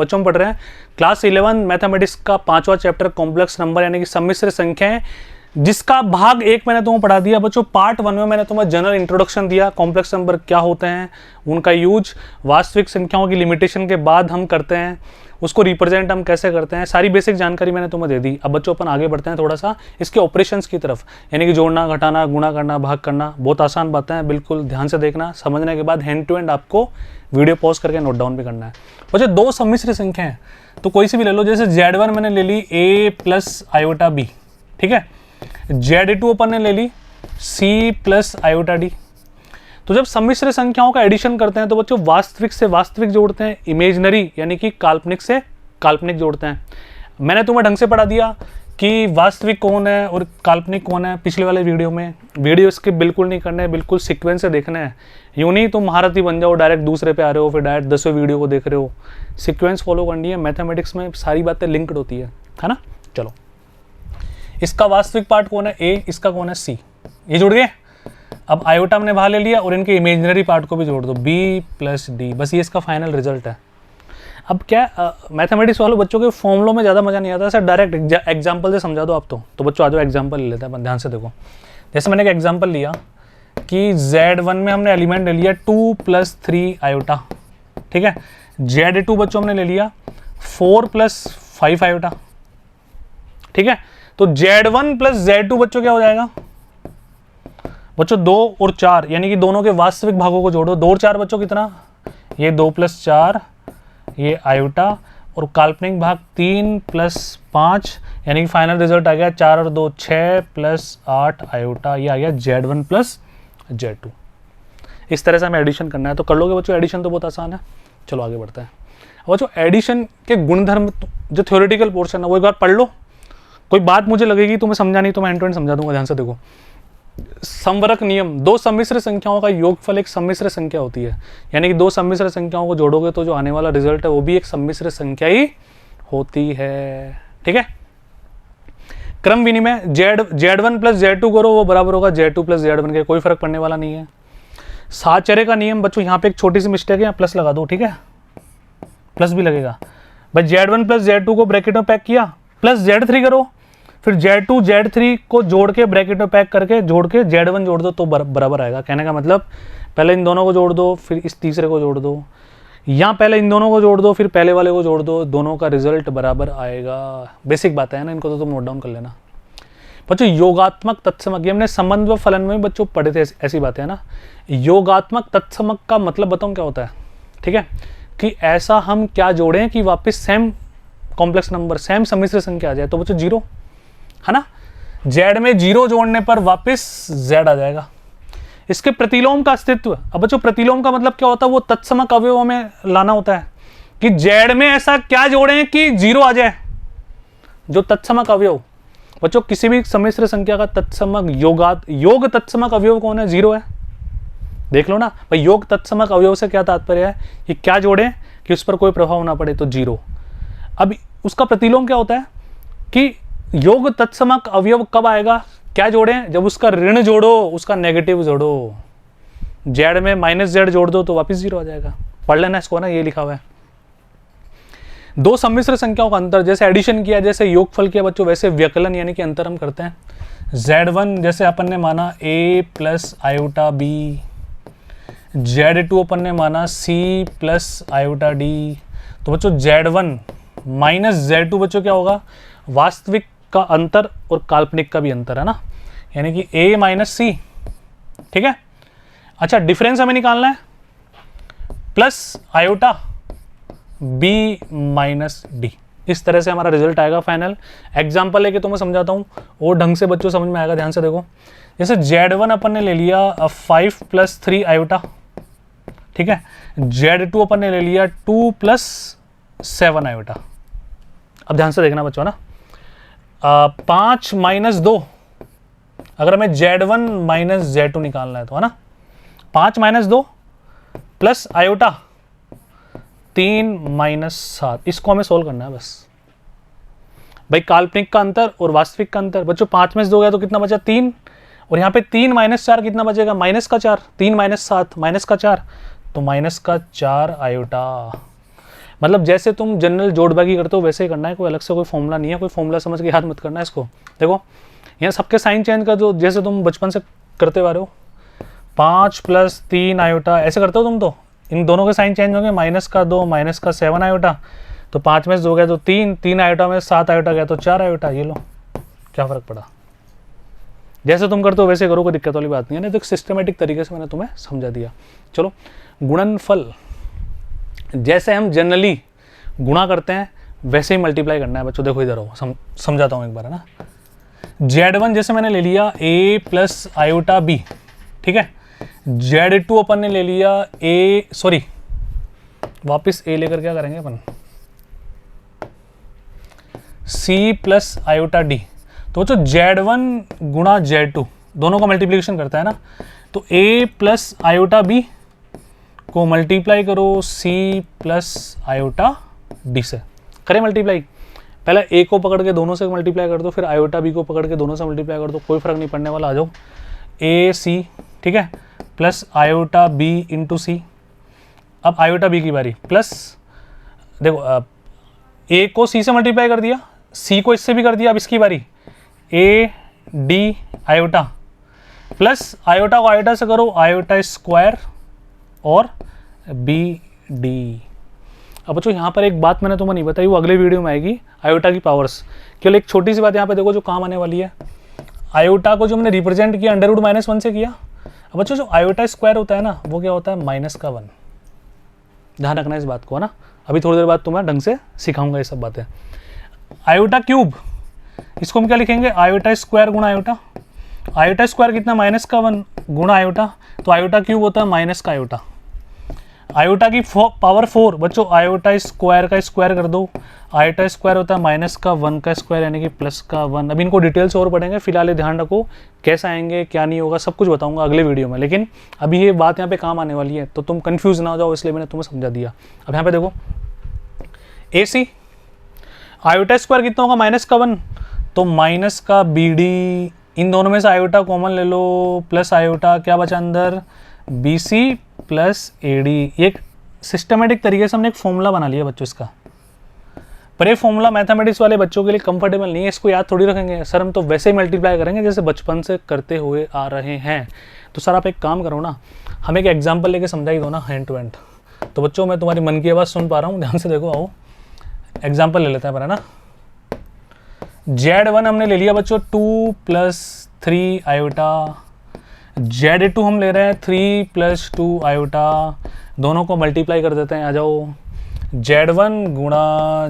बच्चों हम पढ़ रहे हैं क्लास 11 मैथमेटिक्स का 5वां चैप्टर कॉम्प्लेक्स नंबर यानी कि सम्मिश्र संख्याएं, जिसका भाग 1 मैंने तुम्हें पढ़ा दिया बच्चों। पार्ट 1 में मैंने तुम्हें जनरल इंट्रोडक्शन दिया, कॉम्प्लेक्स नंबर क्या होते हैं, उनका यूज, वास्तविक संख्याओं की लिमिटेशन के बाद हम करते हैं, उसको रिप्रेजेंट हम कैसे करते हैं, सारी बेसिक जानकारी मैंने तुम्हें दे दी। अब बच्चों अपन आगे बढ़ते हैं थोड़ा सा इसके ऑपरेशंस की तरफ, यानी कि जोड़ना, घटाना, गुणा करना, भाग करना। बहुत आसान बातें हैं, बिल्कुल ध्यान से देखना, समझने के बाद हैंड टू हैंड आपको वीडियो पॉज करके नोट डाउन भी करना है। बच्चों दो सम्मिश्र संख्या है तो कोई सी भी ले लो, जैसे Z1 मैंने ले ली a प्लस आयोटा b, ठीक है। Z2 अपन ने ले ली c प्लस आयोटा d। तो जब सम्मिश्र संख्याओं का एडिशन करते हैं तो बच्चों वास्तविक से वास्तविक जोड़ते हैं, इमेजिनरी यानी कि काल्पनिक से काल्पनिक जोड़ते हैं। मैंने तुम्हें ढंग से पढ़ा दिया कि वास्तविक कौन है और काल्पनिक कौन है पिछले वाले वीडियो में। वीडियो स्किप बिल्कुल नहीं करना है, बिल्कुल सीक्वेंस से देखना है। यूं नहीं तुम महारथी बन जाओ, डायरेक्ट दूसरे पे आ रहे हो, फिर डायरेक्ट 10वें वीडियो को देख रहे हो। सीक्वेंस फॉलो करनी है, मैथमेटिक्स में सारी बातें लिंक्ड होती है ना। चलो, इसका वास्तविक पार्ट कौन है a, इसका कौन है c, ये जुड़ गए। अब आयोटा हमने बाहर ले लिया और इनके इमेजिनरी पार्ट को भी जोड़ दो, b प्लस डी, बस ये इसका फाइनल रिजल्ट है। अब क्या मैथमेटिक्स वालों बच्चों के फॉर्मूलों में ज़्यादा मज़ा नहीं आता, सर डायरेक्ट एग्जाम्पल से समझा दो आप। तो बच्चों आ जाओ एग्जाम्पल ले लेते हैं, ध्यान से देखो। जैसे मैंने एक एग्जाम्पल लिया कि Z1 में हमने एलिमेंट ले लिया 2 प्लस 3 आयोटा, ठीक है। Z2 बच्चों हमने ले लिया 4 प्लस 5 आयोटा, ठीक है। तो Z1 प्लस Z2 बच्चों क्या हो जाएगा बच्चों 2 और 4, यानी कि दोनों के वास्तविक भागों को जोड़ो। 2 और 4 बच्चों कितना, ये 2 प्लस 4 ये आयोटा, और काल्पनिक भाग 3 प्लस 5, यानी कि फाइनल रिजल्ट आ गया 4 और 2 6 प्लस 8 आयोटा, ये आ गया Z1 प्लस Z2। इस तरह से हमें एडिशन करना है, तो कर लोगे बच्चों। एडिशन तो बहुत आसान है। चलो आगे बढ़ते हैं। अब बच्चों एडिशन के गुणधर्म जो थ्योरेटिकल पोर्शन है वो एक बार पढ़ लो। कोई बात मुझे लगेगी तुम्हें समझा नहीं तो मैं एंड टू एंड समझा दूंगा, ध्यान से देखो। संवरक नियम, दो सम्मिश्र संख्याओं का योगफल एक सम्मिश्र संख्या होती है, यानी कि दो सम्मिश्र संख्याओं को जोड़ोगे तो जो आने वाला रिजल्ट है वो भी एक सम्मिश्र संख्या ही होती है, ठीक है। क्रम विनिमय, Z1 प्लस Z2 करो वो बराबर होगा Z2 प्लस Z1 के, कोई फर्क पड़ने वाला नहीं है। साहचर्य का नियम बच्चों, यहाँ पे एक छोटी सी मिस्टेक है, यहाँ प्लस लगा दो, ठीक है, प्लस भी लगेगा भाई। Z1 प्लस Z2 को ब्रैकेट में पैक किया, प्लस Z3 करो, फिर Z2 Z3 को जोड़ के ब्रैकेट में पैक करके जोड़ के Z1 जोड़ दो तो बराबर आएगा। कहने का मतलब पहले इन दोनों को जोड़ दो, फिर इस तीसरे को जोड़ दो, या पहले इन दोनों को जोड़ दो फिर पहले वाले को जोड़ दो, दोनों का रिजल्ट बराबर आएगा। बेसिक बात है ना, इनको तो तुम नोट डाउन कर लेना बच्चों। योगात्मक तत्समक, ये हमने संबंध व फलन में बच्चों पढ़े थे, ऐसी बातें है ना। योगात्मक तत्समक का मतलब बताऊं क्या होता है, ठीक है, कि ऐसा हम क्या जोड़ें कि वापस सेम कॉम्प्लेक्स नंबर, सेम सम्मिश्र संख्या आ जाए। तो बच्चों 0 है ना, Z में 0 जोड़ने पर वापस Z आ जाएगा। इसके प्रतिलोम का अस्तित्व, अब बच्चों प्रतिलोम का मतलब क्या होता है, वो तत्समक अवयवों में लाना होता है कि Z में ऐसा क्या जोड़ें कि 0 आ जाए। जो तत्समक अवयव बच्चों किसी भी सम्मिश्र संख्या का तत्समक योग तत्समक अवयव कौन है, 0 है। देख लो ना भाई, योग तत्समक अवयव से क्या तात्पर्य है कि क्या जोड़ें कि उस पर कोई प्रभाव ना पड़े, तो 0। अब उसका प्रतिलोम क्या होता है कि योग तत्समक अवयव कब आएगा, क्या जोड़ें, जब उसका ऋण जोड़ो, उसका नेगेटिव जोड़ो। Z में -Z जोड़ दो तो वापस 0 आ जाएगा। पढ़ लेना इसको ना, ये लिखा हुआ है। दो सम्मिश्र संख्याओं का अंतर, जैसे एडिशन किया, जैसे योगफल किया बच्चों, वैसे व्यकलन यानी कि अंतर हम करते हैं। Z1 जैसे अपन ने माना a plus iota b, Z2 अपन ने माना c प्लस आयोटा d। तो बच्चों Z1 माइनस Z2 बच्चों क्या होगा, वास्तविक का अंतर और काल्पनिक का भी अंतर है ना, यानी कि a माइनस सी, ठीक है। अच्छा, डिफरेंस हमें निकालना है, plus iota b minus D. इस तरह से हमारा रिजल्ट आएगा फाइनल। एग्जाम्पल लेके तो मैं समझाता हूँ और ढंग से बच्चों समझ में आएगा, ध्यान से देखो। जैसे Z1 अपन ने ले लिया 5 प्लस 3 आयोटा, ठीक है। Z2 अपन ने ले लिया 2 प्लस 7 आयोटा। अब ध्यान से देखना बच्चों ना, 5 माइनस 2, अगर हमें Z1 माइनस Z2 निकालना है तो, है ना, 5 माइनस 2 प्लस आयोटा 3 माइनस 7, इसको हमें सोल्व करना है बस भाई। काल्पनिक का अंतर और वास्तविक का अंतर बच्चों, 5 में से 2 गया तो कितना बचा, 3, और यहाँ पे 3 माइनस 4 कितना बचेगा, माइनस का 4, 3 माइनस 7 माइनस का 4, तो माइनस का 4 आयोटा। मतलब जैसे तुम जनरल जोड़ भागी करते हो वैसे ही करना है, कोई अलग से कोई फॉर्मूला नहीं है, कोई फॉर्मूला समझ के याद मत करना है इसको। देखो यहाँ सबके साइन चेंज कर दो, जैसे तुम बचपन से करते आ रहे हो, 5 + 3 आयोटा ऐसे करते हो तुम, तो इन दोनों के साइन चेंज होंगे, -2 -7 आयोटा, तो 5 में से 2 गया तो 3, 3 आयोटा में 7 आयोटा गया तो 4 आयोटा। ये लो क्या फ़र्क पड़ा, जैसे तुम करते हो वैसे करो, कोई दिक्कत वाली बात नहीं है ना। तो एक सिस्टमेटिक तरीके से मैंने तुम्हें समझा दिया। चलो गुणनफल जैसे हम जनरली गुणा करते हैं वैसे ही मल्टीप्लाई करना है बच्चों। देखो इधर हो, समझाता हूँ एक बार, है ना। Z1 जैसे मैंने ले लिया A + आयोटा B, ठीक है। Z2 अपन ने ले लिया वापस A लेकर क्या करेंगे अपन, C + आयोटा D। तो बच्चों Z1 गुणा Z2 दोनों का मल्टीप्लिकेशन करता है ना, तो A + आयोटा B को मल्टीप्लाई करो C + आयोटा D से, करें मल्टीप्लाई। पहले A को पकड़ के दोनों से मल्टीप्लाई कर दो, फिर आयोटा B को पकड़ के दोनों से मल्टीप्लाई कर दो, कोई फर्क नहीं पड़ने वाला। आ जाओ AC, ठीक है, प्लस आयोटा B × C। अब आयोटा B की बारी, प्लस देखो A को C से मल्टीप्लाई कर दिया, C को इससे भी कर दिया, अब इसकी बारी AD आयोटा, प्लस आयोटा को आयोटा से करो, आयोटा स्क्वायर और BD। अब बच्चों यहाँ पर एक बात मैंने तुम्हें नहीं बताई, वो अगले वीडियो में आएगी, आयोटा की पावर्स। केवल एक छोटी सी बात यहाँ पे देखो जो काम आने वाली है। आयोटा को जो मैंने रिप्रेजेंट किया √-1 से किया। अब बच्चों जो आयोटा स्क्वायर होता है ना, वो क्या होता है, -1। ध्यान रखना इस बात को, है ना। अभी थोड़ी देर बाद तुम्हें ढंग से सिखाऊंगा ये सब बातें। आयोटा क्यूब, इसको हम क्या लिखेंगे, आयोटा स्क्वायर गुणा आयोटा। आयोटा स्क्वायर कितना, -1 गुणा आयोटा, तो आयोटा क्यूब होता है माइनस का आयोटा। आयोटा की पावर 4 बच्चों, आयोटा स्क्वायर का स्क्वायर कर दो, आयोटा स्क्वायर होता है -1 का स्क्वायर यानी कि +1। अब इनको डिटेल से और पढ़ेंगे, फिलहाल ये ध्यान रखो कैसे आएंगे क्या नहीं होगा सब कुछ बताऊंगा अगले वीडियो में, लेकिन अभी ये बात यहाँ पे काम आने वाली है तो तुम कंफ्यूज ना हो जाओ, इसलिए मैंने तुम्हें समझा दिया। अब यहाँ पे देखो AC, आयोटा स्क्वायर कितना होगा, -1, तो माइनस का BD, इन दोनों में से आयोटा कॉमन ले लो, प्लस आयोटा क्या बचा अंदर, BC + AD। एक सिस्टमेटिक तरीके से हमने एक फॉर्मूला बना लिया बच्चों इसका, पर ये फॉर्मूला मैथमेटिक्स वाले बच्चों के लिए कंफर्टेबल नहीं है, इसको याद थोड़ी रखेंगे सर, हम तो वैसे ही मल्टीप्लाई करेंगे जैसे बचपन से करते हुए आ रहे हैं। तो सर आप एक काम करो ना, हमें एक एग्जाम्पल लेके समझा ही दो ना, हैंड टू हैंड। तो बच्चों मैं तुम्हारी मन की आवाज़ सुन पा रहा हूँ, ध्यान से देखो, आओ एग्जाम्पल ले लेते हैं, पर है ना। Z1 हमने ले लिया बच्चों 2 + 3 आयोटा, Z2 हम ले रहे हैं 3 + 2 आयोटा, दोनों को मल्टीप्लाई कर देते हैं। आ जाओ Z1 गुणा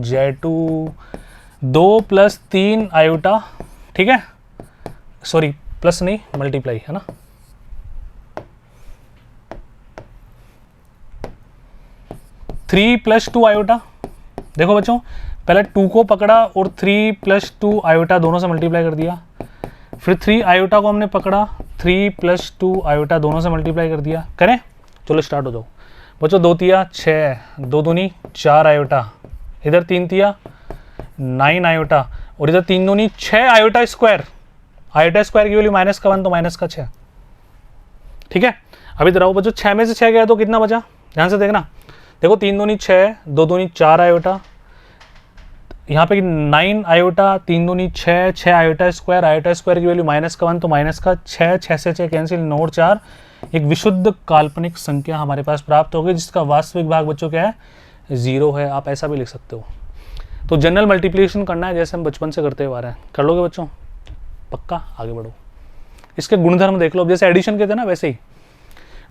Z2, 2 + 3 आयोटा, ठीक है, सॉरी प्लस नहीं मल्टीप्लाई, है ना। थ्री + 2 आयोटा, देखो बच्चों पहले 2 को पकड़ा और 3 + 2 आयोटा दोनों से मल्टीप्लाई कर दिया, फिर 3 आयोटा को हमने पकड़ा, 3 + 2 आयोटा दोनों से मल्टीप्लाई कर दिया। करें, चलो स्टार्ट हो जाओ बच्चों। 2 तिया 6, 2 दूनी 4 आयोटा, इधर 3 तिया 9 आयोटा, और इधर 3 दूनी 6 आयोटा स्क्वायर। आयोटा स्क्वायर की वैल्यू -1 तो -6, ठीक है। अब इधर आओ बच्चों, 6 में से 6 गया तो कितना बचा, ध्यान से देखना। देखो 3 दूनी 6, 2 दूनी 4 आयोटा, यहाँ पे 9 आयोटा, 3 दूनी 6, 6 आयोटा स्क्वायर की वैल्यू -1 तो -6, 6 से 6 कैंसिल, 9 और 4, एक विशुद्ध काल्पनिक संख्या हमारे पास प्राप्त होगी जिसका वास्तविक भाग बच्चों क्या है, 0 है। आप ऐसा भी लिख सकते हो। तो जनरल मल्टीप्लिकेशन करना है जैसे हम बचपन से करते हुए आ रहे हैं, कर लोगे बच्चों, पक्का, आगे बढ़ो। इसके गुणधर्म देख लो, अब जैसे एडिशन के थे ना वैसे ही,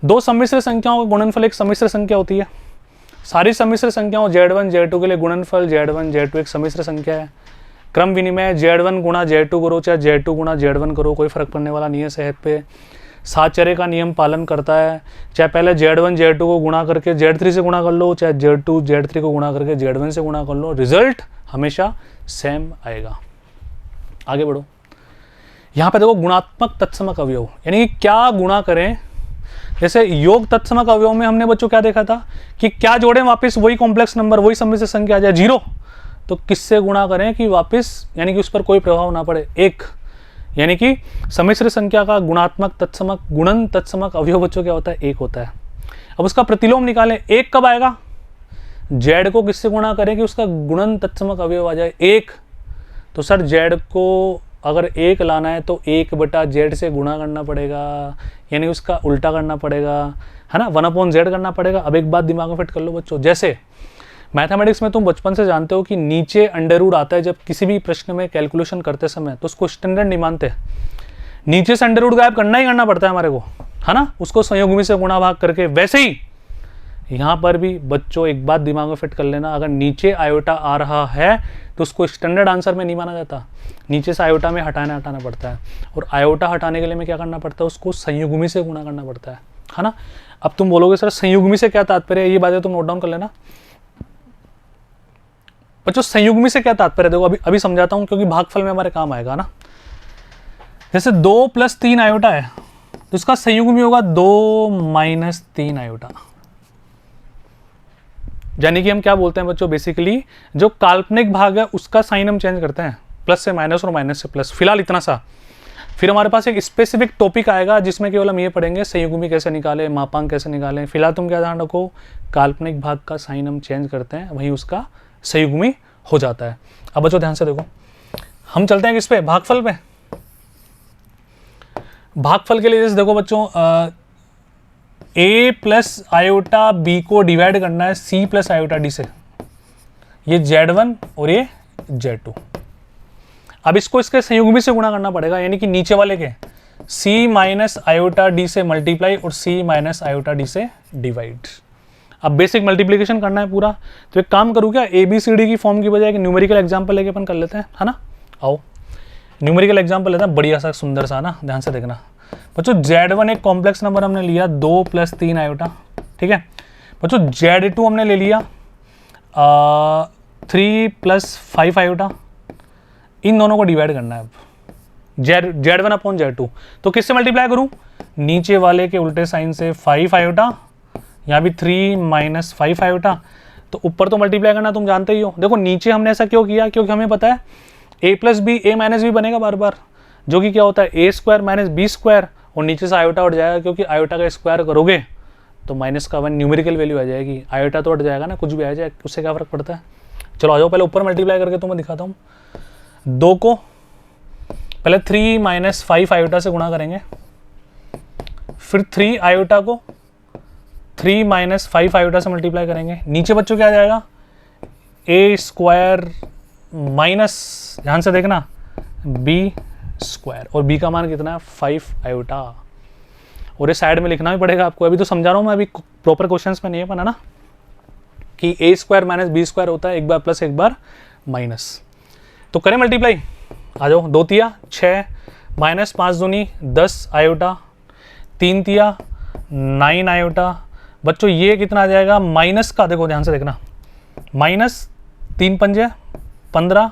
दो सम्मिश्र संख्याओं का गुणनफल एक सम्मिश्र संख्या होती है। सारी सम्मिश्र संख्याओं Z1 Z2 के लिए गुणनफल Z1 Z2 एक सम्मिश्र संख्या है। क्रम विनिमय Z1 गुणा Z2 करो चाहे Z2 गुणा Z1 करो, कोई फर्क पड़ने वाला नहीं है सेहत पे। सातचर्य का नियम पालन करता है, चाहे पहले Z1 Z2 को गुणा करके Z3 से गुणा कर लो, चाहे Z2 Z3 को गुणा करके Z1 से गुणा कर लो, रिजल्ट हमेशा सेम आएगा। आगे बढ़ो, यहाँ पे देखो गुणात्मक तत्समक अवयव, यानी कि क्या गुणा करें। जैसे योग तत्समक अवयव में हमने बच्चों क्या देखा था कि क्या जोड़ें वापस वही कॉम्प्लेक्स नंबर, वही सम्मिश्र संख्या आ जाए 0, तो किससे गुणा करें कि वापस, यानी कि उस पर कोई प्रभाव ना पड़े, 1, यानी कि सम्मिश्र संख्या का गुणात्मक तत्समक गुणन तत्समक अवयव बच्चों क्या होता है, 1 होता है। अब उसका प्रतिलोम निकालें, 1 कब आएगा, जेड को किससे गुणा करें कि उसका गुणन तत्समक अवयव आ जाए 1। तो सर जेड को अगर 1 लाना है तो 1/z से गुणा करना पड़ेगा, यानी उसका उल्टा करना पड़ेगा, है ना, 1/z करना पड़ेगा। अब एक बात दिमाग में फिट कर लो बच्चों, जैसे मैथमेटिक्स में तुम बचपन से जानते हो कि नीचे अंडर रूट आता है जब किसी भी प्रश्न में कैलकुलेशन करते समय, तो उसको स्टैंडर्ड नहीं मानते, नीचे से अंडर रूट गायब करना ही करना पड़ता है हमारे को, है ना, उसको संयुग्मी से गुणा भाग करके। वैसे ही यहाँ पर भी बच्चों एक बात दिमाग में फिट कर लेना, अगर नीचे आयोटा आ रहा है तो उसको स्टैंडर्ड आंसर में नहीं माना जाता, नीचे से आयोटा में हटाना पड़ता है, और आयोटा हटाने के लिए में क्या करना पड़ता है, उसको संयुग्मी से गुणा करना पड़ता है ना। अब तुम बोलोगे सर संयुग्मी से क्या तात्पर्य है, ये बातें तुम नोट डाउन कर लेना बच्चों। संयुग्मी से क्या तात्पर्य, देखो अभी समझाता हूं, क्योंकि भागफल में हमारे काम आएगा ना। जैसे 2 + 3 आयोटा है तो इसका संयुग्मी होगा 2 - 3 आयोटा, यानी कि हम क्या बोलते हैं बच्चों, बेसिकली जो काल्पनिक भाग है उसका साइन हम चेंज करते हैं, प्लस से माइनस और माइनस से प्लस। फिलहाल इतना सा, फिर हमारे पास एक स्पेसिफिक टॉपिक आएगा जिसमें केवल हम ये पढ़ेंगे संयुग्मी कैसे निकालें, मापांक कैसे निकालें। फिलहाल तुम क्या ध्यान रखो, काल्पनिक भाग का साइन हम चेंज करते हैं, वहीं उसका संयुग्मी हो जाता है। अब बच्चों ध्यान से देखो, हम चलते हैं किस पे, भागफल पे। भागफल के लिए जैसे देखो बच्चों, a + आयोटा b को डिवाइड करना है c + आयोटा d से, ये z1 और ये z2। अब इसको इसके संयुग्मी से गुणा करना पड़ेगा, यानी कि नीचे वाले के c - आयोटा d से मल्टीप्लाई और c - आयोटा d से डिवाइड। अब बेसिक मल्टीप्लिकेशन करना है पूरा, तो एक काम करूँ क्या, ABCD की फॉर्म की बजाय एक न्यूमेरिकल एग्जाम्पल लेके अपन कर लेते हैं, है ना। आओ न्यूमेरिकल एग्जाम्पल लेते हैं, बढ़िया सा सुंदर सा ना, ध्यान से देखना बच्चों। Z1 एक कॉम्प्लेक्स नंबर हमने लिया 2 + 3 आयोटा, ठीक है बच्चों। Z2 हमने ले लिया 3 + 5 आयोटा, इन दोनों को डिवाइड करना है। अब Z1/Z2 तो किससे मल्टीप्लाई करूं, नीचे वाले के उल्टे साइन से 5 आयोटा, यहाँ भी 3 - 5 आयोटा, तो ऊपर तो मल्टीप्लाई करना तुम जानते ही हो। देखो नीचे हमने ऐसा क्यों किया, क्योंकि हमें पता है a + b a - b बनेगा बार बार, जो कि क्या होता है a² - b², और नीचे से आयोटा उठ जाएगा, क्योंकि आयोटा का स्क्वायर करोगे तो -1 न्यूमेरिकल वैल्यू आ जाएगी, आयोटा तो उठ जाएगा ना, कुछ भी आ जाए उससे क्या फर्क पड़ता है। चलो आ जाओ, पहले ऊपर मल्टीप्लाई करके तो मैं दिखाता हूँ। 2 को पहले 3 - 5 आयोटा से गुणा करेंगे, फिर 3 आयोटा को 3 - 5 आयोटा से मल्टीप्लाई करेंगे। नीचे बच्चों क्या आ जाएगा, a² माइनस, ध्यान से देखना, b², और b का मान कितना है 5 आयोटा, और ये साइड में लिखना भी पड़ेगा आपको। अभी तो समझा रहा हूँ मैं, अभी प्रॉपर क्वेश्चंस में नहीं है ना, कि a² - b² होता है, एक बार प्लस एक बार माइनस। तो करें मल्टीप्लाई, आ जाओ। 2 तिया 6, -5 दूनी 10 आयोटा, 3 तिया 9 आयोटा। बच्चों ये कितना आ जाएगा, माइनस का देखो ध्यान से देखना, -3 पंजे 15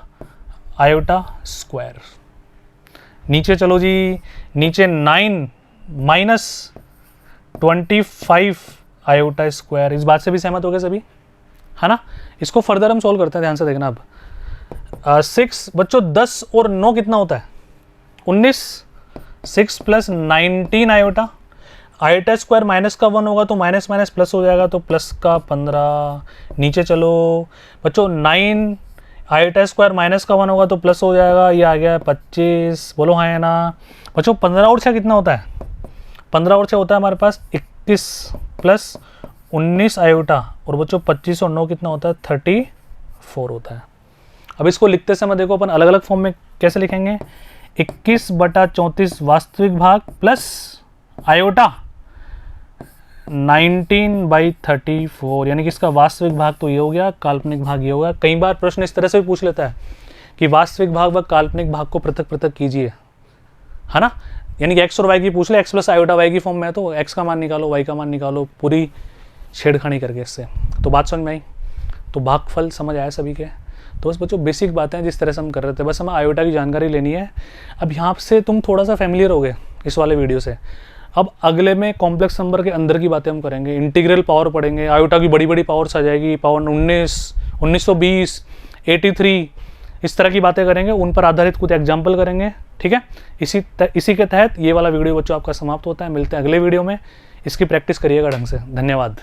आयोटा स्क्वायर। नीचे चलो जी, नीचे 9 - 25 आयोटा स्क्वायर। इस बात से भी सहमत हो गए सभी, है ना। इसको फर्दर हम सोल्व करते हैं, ध्यान से देखना। अब 6 बच्चों 10 और 9 कितना होता है 19, 6 + 19 आयोटा, आयोटा स्क्वायर माइनस का 1 होगा तो माइनस माइनस प्लस हो जाएगा, तो प्लस का 15। नीचे चलो बच्चों 9 आयोटा स्क्वायर माइनस का 1 होगा तो प्लस हो जाएगा, ये आ गया 25। बोलो हाँ है ना बच्चों। 15 और 6 कितना होता है, 15 और 6 होता है हमारे पास 21 + 19 आयोटा, और बच्चों 25 और 9 कितना होता है 34 होता है। अब इसको लिखते समय देखो अपन अलग अलग फॉर्म में कैसे लिखेंगे, 21/34 वास्तविक भाग प्लस आयोटा 19/34, यानी कि इसका वास्तविक भाग तो ये हो गया, काल्पनिक भाग ये हो गया। कई बार प्रश्न इस तरह से भी पूछ लेता है कि वास्तविक भाग व काल्पनिक भाग को पृथक पृथक कीजिए, है ना। यानी कि x और y की पूछ ले, x + आयोटा y की फॉर्म में है तो x का मान निकालो, y का मान निकालो, पूरी छेड़खानी करके इससे। तो बात समझ में आई, तो भागफल समझ आया सभी के। तो बस बच्चों बेसिक बातें जिस तरह से हम कर रहे थे, बस हमें आयोटा की जानकारी लेनी है। अब यहाँ से तुम थोड़ा सा फैमिलियर हो गए इस वाले वीडियो से। अब अगले में कॉम्प्लेक्स नंबर के अंदर की बातें हम करेंगे, इंटीग्रल पावर पढ़ेंगे, आयोटा की बड़ी बड़ी पावर्स आ जाएगी, पावर 19, 1920, 83, इस तरह की बातें करेंगे, उन पर आधारित कुछ एग्जाम्पल करेंगे, ठीक है। इसी के तहत ये वाला वीडियो बच्चों आपका समाप्त होता है। मिलते हैं अगले वीडियो में, इसकी प्रैक्टिस करिएगा ढंग से। धन्यवाद।